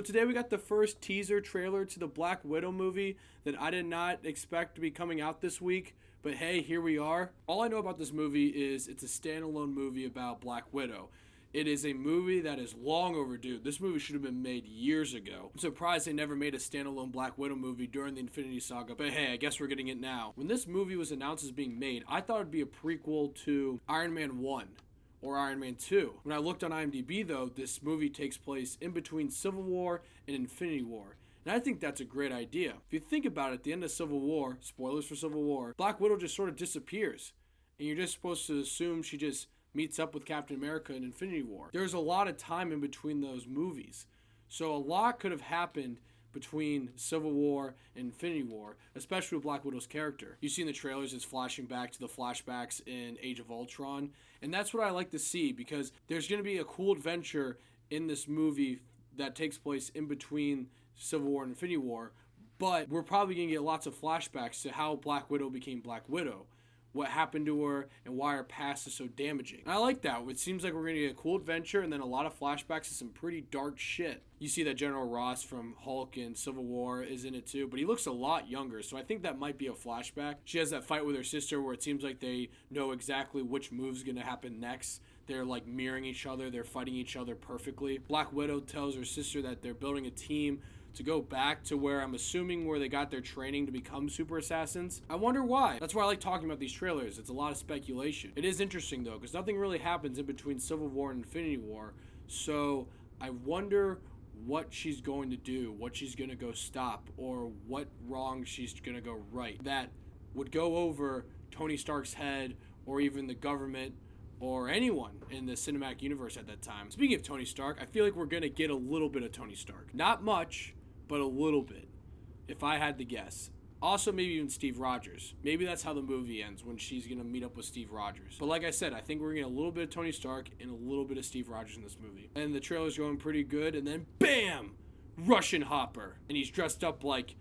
today we got the first teaser trailer to the Black Widow movie that I did not expect to be coming out this week. But hey, here we are. All I know about this movie is it's a standalone movie about Black Widow. It is a movie that is long overdue. This movie should have been made years ago. I'm surprised they never made a standalone Black Widow movie during the Infinity Saga, but hey, I guess we're getting it now. When this movie was announced as being made, I thought it'd be a prequel to Iron Man 1 or Iron Man 2. When I looked on IMDb though, this movie takes place in between Civil War and Infinity War. And I think that's a great idea. If you think about it, at the end of Civil War, spoilers for Civil War, Black Widow just sort of disappears. And you're just supposed to assume she just meets up with Captain America in Infinity War. There's a lot of time in between those movies. So a lot could have happened between Civil War and Infinity War, especially with Black Widow's character. You see in the trailers it's flashing back to the flashbacks in Age of Ultron. And that's what I like to see, because there's going to be a cool adventure in this movie that takes place in between Civil War and Infinity War. But we're probably going to get lots of flashbacks to how Black Widow became Black Widow, what happened to her, and why her past is so damaging. And I like that. It seems like we're going to get a cool adventure and then a lot of flashbacks to some pretty dark shit. You see that General Ross from Hulk and Civil War is in it too, but he looks a lot younger, so I think that might be a flashback. She has that fight with her sister where it seems like they know exactly which move's going to happen next. They're like mirroring each other. They're fighting each other perfectly. Black Widow tells her sister that they're building a team to go back to where I'm assuming where they got their training to become super assassins. I wonder why. That's why I like talking about these trailers. It's a lot of speculation. It is interesting though, because nothing really happens in between Civil War and Infinity War. So I wonder what she's going to do, what she's going to go stop, or what wrong she's going to go right that would go over Tony Stark's head, or even the government, or anyone in the cinematic universe at that time. Speaking of Tony Stark, I feel like we're going to get a little bit of Tony Stark. Not much, but a little bit, if I had to guess. Also, maybe even Steve Rogers. Maybe that's how the movie ends, when she's going to meet up with Steve Rogers. But like I said, I think we're going to get a little bit of Tony Stark and a little bit of Steve Rogers in this movie. And the trailer's going pretty good, and then BAM! Russian Hopper. And he's dressed up like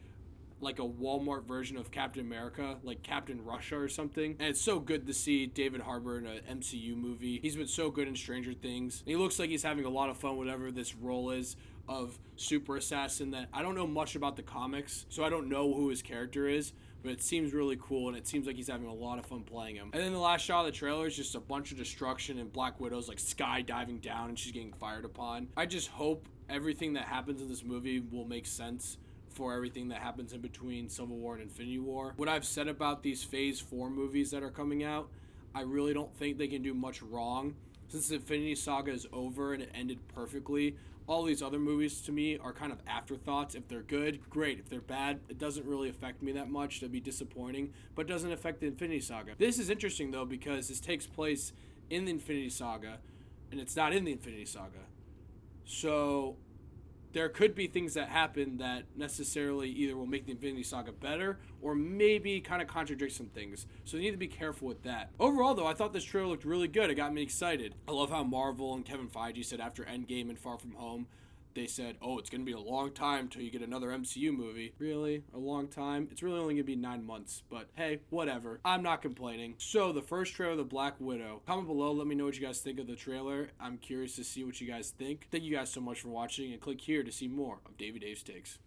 a Walmart version of Captain America, like Captain Russia or something. And it's so good to see David Harbour in an MCU movie. He's been so good in Stranger Things. And he looks like he's having a lot of fun, whatever this role is of super assassin, that I don't know much about the comics, so I don't know who his character is, but it seems really cool, and it seems like he's having a lot of fun playing him. And then the last shot of the trailer is just a bunch of destruction, and Black Widow's like skydiving down and she's getting fired upon. I just hope everything that happens in this movie will make sense for everything that happens in between Civil War and Infinity War. What I've said about these Phase 4 movies that are coming out, I really don't think they can do much wrong. Since the Infinity Saga is over and it ended perfectly, all these other movies to me are kind of afterthoughts. If they're good, great. If they're bad, it doesn't really affect me that much. That'd be disappointing, but doesn't affect the Infinity Saga. This is interesting though, because this takes place in the Infinity Saga and it's not in the Infinity Saga. So there could be things that happen that necessarily either will make the Infinity Saga better or maybe kind of contradict some things. So you need to be careful with that. Overall, though, I thought this trailer looked really good. It got me excited. I love how Marvel and Kevin Feige said after Endgame and Far From Home, they said, oh, it's going to be a long time till you get another MCU movie. Really? A long time? It's really only going to be 9 months, but hey, whatever. I'm not complaining. So the first trailer of The Black Widow. Comment below, let me know what you guys think of the trailer. I'm curious to see what you guys think. Thank you guys so much for watching, and click here to see more of Davey Dave's Takes.